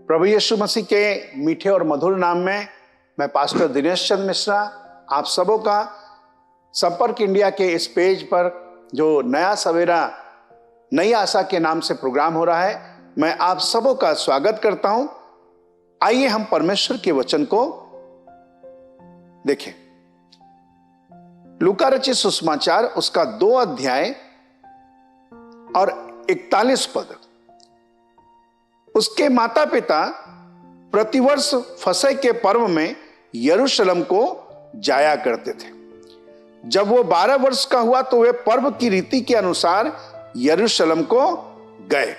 प्रभु यीशु मसीह के मीठे और मधुर नाम में मैं पास्टर दिनेश चंद्र मिश्रा आप सबों का संपर्क इंडिया के इस पेज पर जो नया सवेरा नई आशा के नाम से प्रोग्राम हो रहा है, मैं आप सबों का स्वागत करता हूं। आइए हम परमेश्वर के वचन को देखें। लूका रचित सुसमाचार उसका 2 अध्याय और 41 पद। उसके माता पिता प्रतिवर्ष फसह के पर्व में यरूशलेम को जाया करते थे। जब वो 12 वर्ष का हुआ तो वे पर्व की रीति के अनुसार यरूशलेम को गए।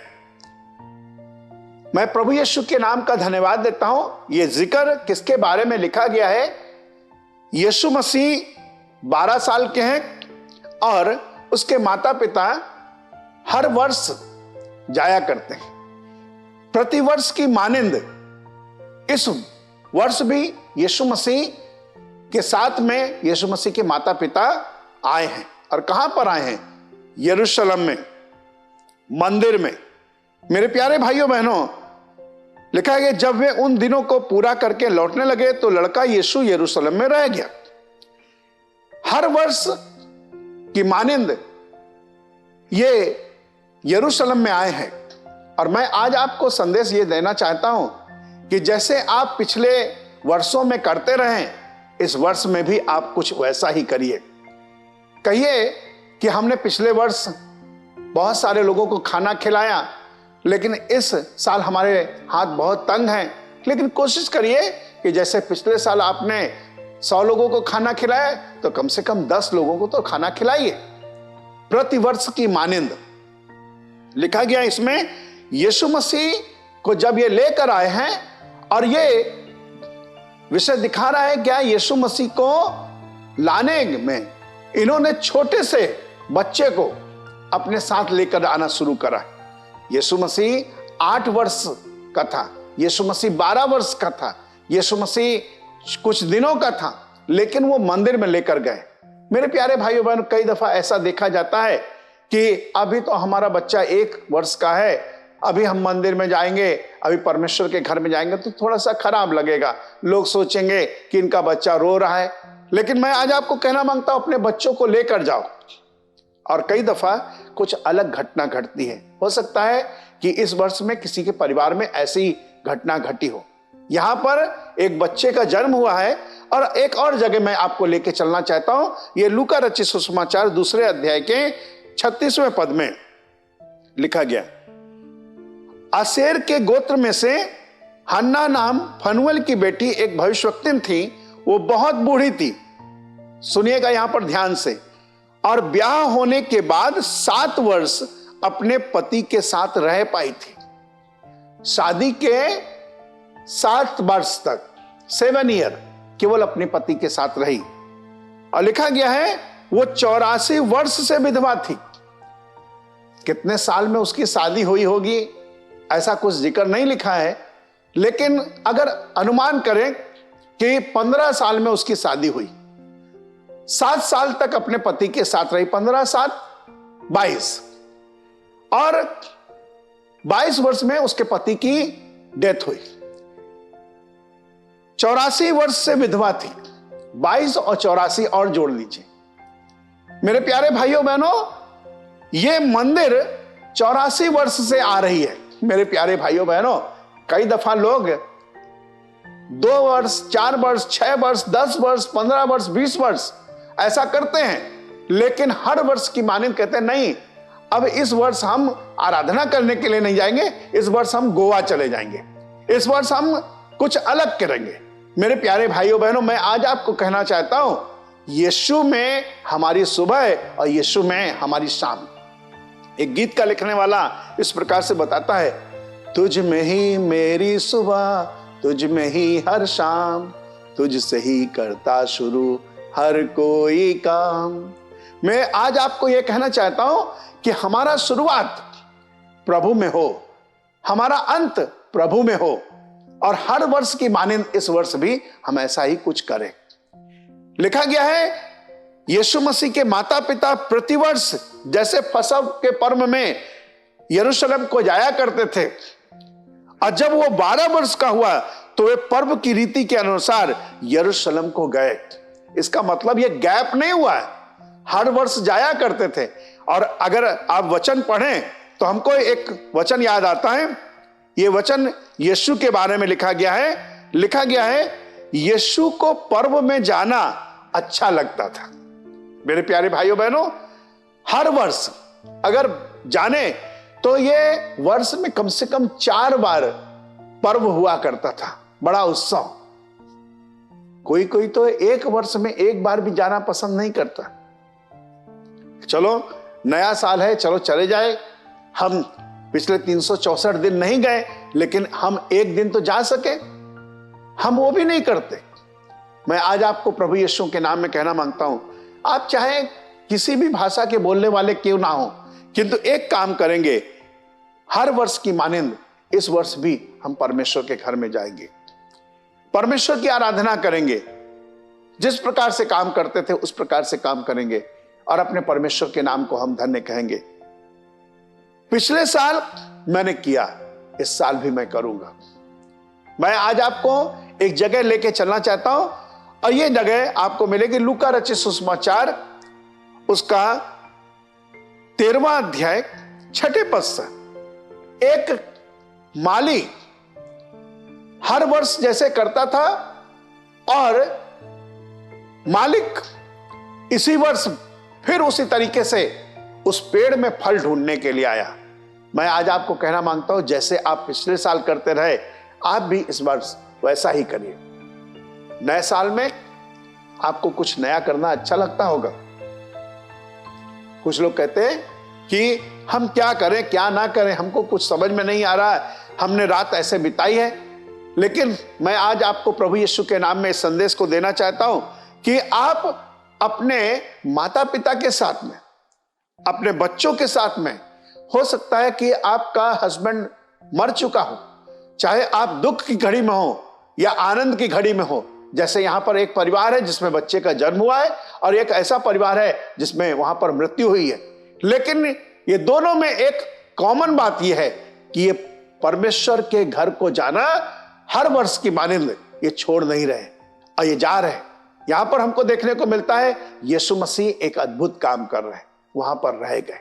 मैं प्रभु यीशु के नाम का धन्यवाद देता हूं। यह जिक्र किसके बारे में लिखा गया है? यीशु मसीह 12 साल के हैं और उसके माता पिता हर वर्ष जाया करते हैं। प्रतिवर्ष की मानिंद इस वर्ष भी यीशु मसीह के साथ में यीशु मसीह के माता पिता आए हैं। और कहां पर आए हैं? यरूशलेम में, मंदिर में। मेरे प्यारे भाइयों बहनों, लिखा है कि जब वे उन दिनों को पूरा करके लौटने लगे तो लड़का यीशु यरूशलेम में रह गया। हर वर्ष की मानिंद ये यरूशलेम में आए हैं। और मैं आज आपको संदेश ये देना चाहता हूं कि जैसे आप पिछले वर्षों में करते रहें, इस वर्ष में भी आप कुछ वैसा ही करिए। कहिए कि हमने पिछले वर्ष बहुत सारे लोगों को खाना खिलाया, लेकिन इस साल हमारे हाथ बहुत तंग हैं। लेकिन कोशिश करिए कि जैसे पिछले साल आपने 100 लोगों को खाना खिलाया, तो कम से कम 10 लोगों को तो खाना खिलाइए। प्रतिवर्ष की मानिंद लिखा गया इसमें। यीशु मसीह को जब ये लेकर आए हैं, और ये विषय दिखा रहा है क्या यीशु मसीह को लाने में इन्होंने छोटे से बच्चे को अपने साथ लेकर आना शुरू करा। यीशु मसीह 8 वर्ष का था, यीशु मसीह 12 वर्ष का था, यीशु मसीह कुछ दिनों का था, लेकिन वो मंदिर में लेकर गए। मेरे प्यारे भाइयों बहन, कई दफा ऐसा देखा जाता है कि अभी तो हमारा बच्चा 1 वर्ष का है, अभी हम मंदिर में जाएंगे, अभी परमेश्वर के घर में जाएंगे तो थोड़ा सा खराब लगेगा, लोग सोचेंगे कि इनका बच्चा रो रहा है। लेकिन मैं आज आपको कहना मांगता हूं, अपने बच्चों को लेकर जाओ। और कई दफा कुछ अलग घटना घटती है। हो सकता है कि इस वर्ष में किसी के परिवार में ऐसी घटना घटी हो। यहां पर एक बच्चे का जन्म हुआ है। और एक और जगह मैं आपको लेके चलना चाहता हूं। यह लूका रचित सुसमाचार 2 अध्याय के 36वें पद में लिखा गया। आसेर के गोत्र में से हन्ना नाम फनुएल की बेटी एक भविष्यवक्तिन थी। वो बहुत बूढ़ी थी, सुनिएगा यहां पर ध्यान से, और ब्याह होने के बाद 7 वर्ष अपने पति के साथ रह पाई थी। शादी के 7 वर्ष तक, 7 ईयर केवल अपने पति के साथ रही। और लिखा गया है वो 84 वर्ष से विधवा थी। कितने साल में उसकी शादी हुई होगी ऐसा कुछ जिक्र नहीं लिखा है, लेकिन अगर अनुमान करें कि 15 साल में उसकी शादी हुई। 7 साल तक अपने पति के साथ रही, 15 साल 22, और 22 वर्ष में उसके पति की डेथ हुई। 84 वर्ष से विधवा थी। 22 और 84 और जोड़ लीजिए। मेरे प्यारे भाइयों बहनों, यह मंदिर 84 वर्ष से आ रही है। मेरे प्यारे भाइयों बहनों, कई दफा लोग 2 वर्ष, 4 वर्ष, 6 वर्ष, 10 वर्ष, 15 वर्ष, 20 वर्ष ऐसा करते हैं, लेकिन हर वर्ष की मानिंद कहते हैं नहीं, अब इस वर्ष हम आराधना करने के लिए नहीं जाएंगे, इस वर्ष हम गोवा चले जाएंगे, इस वर्ष हम कुछ अलग करेंगे। मेरे प्यारे भाइयों बहनों, मैं आज आपको कहना चाहता हूं, यीशु में हमारी सुबह और यीशु में हमारी शाम। एक गीत का लिखने वाला इस प्रकार से बताता है, तुझ में ही मेरी सुबह, तुझ में ही हर शाम, तुझसे ही करता शुरू हर कोई काम। मैं आज आपको यह कहना चाहता हूं कि हमारा शुरुआत प्रभु में हो, हमारा अंत प्रभु में हो, और हर वर्ष की मानिंद इस वर्ष भी हम ऐसा ही कुछ करें। लिखा गया है, यीशु मसीह के माता पिता प्रतिवर्ष जैसे फसह के पर्व में यरूशलेम को जाया करते थे, और जब वो 12 वर्ष का हुआ तो वे पर्व की रीति के अनुसार यरूशलेम को गए। इसका मतलब ये गैप नहीं हुआ है, हर वर्ष जाया करते थे। और अगर आप वचन पढ़ें तो हमको एक वचन याद आता है, ये वचन यीशु के बारे में लिखा गया है, यीशु को पर्व में जाना अच्छा लगता था। मेरे प्यारे भाइयों बहनों, हर वर्ष अगर जाने तो ये वर्ष में कम से कम 4 बार पर्व हुआ करता था, बड़ा उत्सव। कोई कोई तो एक वर्ष में एक बार भी जाना पसंद नहीं करता। चलो नया साल है, चलो चले जाए। हम पिछले 364 दिन नहीं गए, लेकिन हम एक दिन तो जा सके, हम वो भी नहीं करते। मैं आज आपको प्रभु यीशु के नाम में कहना मांगता हूं, आप चाहे किसी भी भाषा के बोलने वाले क्यों ना हो, किंतु एक काम करेंगे, हर वर्ष की मानिंद इस वर्ष भी हम परमेश्वर के घर में जाएंगे, परमेश्वर की आराधना करेंगे, जिस प्रकार से काम करते थे उस प्रकार से काम करेंगे, और अपने परमेश्वर के नाम को हम धन्य कहेंगे। पिछले साल मैंने किया, इस साल भी मैं करूंगा। मैं आज आपको एक जगह लेके चलना चाहता हूं, और यह जगह आपको मिलेगी लूका रचित सुसमाचार उसका 13वां अध्याय 6 पद से। एक माली हर वर्ष जैसे करता था, और मालिक इसी वर्ष फिर उसी तरीके से उस पेड़ में फल ढूंढने के लिए आया। मैं आज आपको कहना मांगता हूं, जैसे आप पिछले साल करते रहे, आप भी इस वर्ष वैसा ही करिए। नए साल में आपको कुछ नया करना अच्छा लगता होगा। कुछ लोग कहते हैं कि हम क्या करें क्या ना करें, हमको कुछ समझ में नहीं आ रहा है, हमने रात ऐसे बिताई है। लेकिन मैं आज आपको प्रभु यीशु के नाम में इस संदेश को देना चाहता हूं कि आप अपने माता पिता के साथ में, अपने बच्चों के साथ में, हो सकता है कि आपका हस्बैंड मर चुका हो, चाहे आप दुख की घड़ी में हो या आनंद की घड़ी में हो। जैसे यहां पर एक परिवार है जिसमें बच्चे का जन्म हुआ है, और एक ऐसा परिवार है जिसमें वहां पर मृत्यु हुई है। लेकिन ये दोनों में एक कॉमन बात यह है कि ये परमेश्वर के घर को जाना हर वर्ष की मानिंद ये छोड़ नहीं रहे, और ये जा रहे। यहां पर हमको देखने को मिलता है यीशु मसीह एक अद्भुत काम कर रहे हैं, वहां पर रह गए।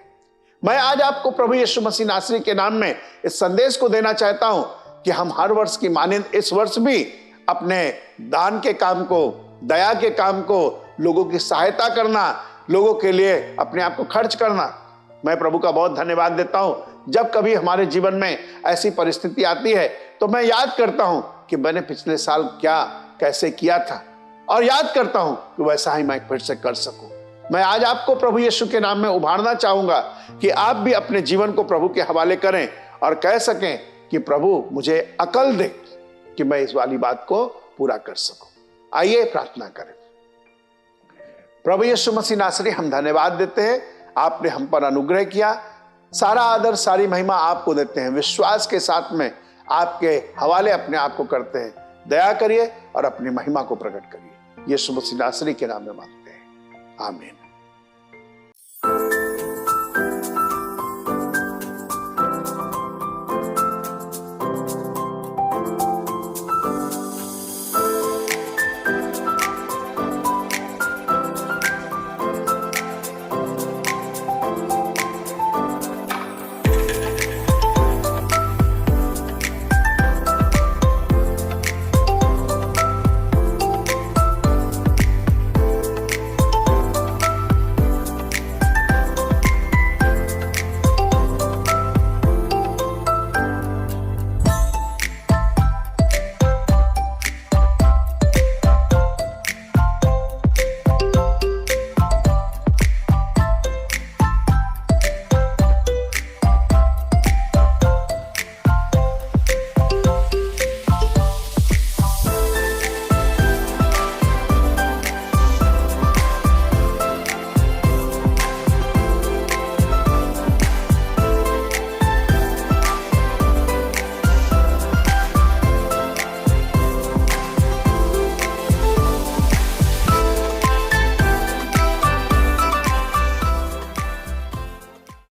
मैं आज आपको प्रभु यीशु मसीह नासरी के नाम में इस संदेश को देना चाहता हूं कि हम हर वर्ष की मानिंद इस वर्ष भी अपने दान के काम को, दया के काम को, लोगों की सहायता करना, लोगों के लिए अपने आप को खर्च करना। मैं प्रभु का बहुत धन्यवाद देता हूं। जब कभी हमारे जीवन में ऐसी परिस्थिति आती है तो मैं याद करता हूं कि मैंने पिछले साल क्या कैसे किया था, और याद करता हूं कि वैसा ही मैं फिर से कर सकूं। मैं आज आपको प्रभु यीशु के नाम में उभारना चाहूंगा कि आप भी अपने जीवन को प्रभु के हवाले करें और कह सकें कि प्रभु मुझे अकल दे कि मैं इस वाली बात को पूरा कर सकूं। आइए प्रार्थना करें। प्रभु यीशु मसीह नासरी, हम धन्यवाद देते हैं, आपने हम पर अनुग्रह किया। सारा आदर सारी महिमा आपको देते हैं। विश्वास के साथ में आपके हवाले अपने आप को करते हैं। दया करिए और अपनी महिमा को प्रकट करिए। यीशु मसीह नासरी के नाम में मांगते हैं, आमीन।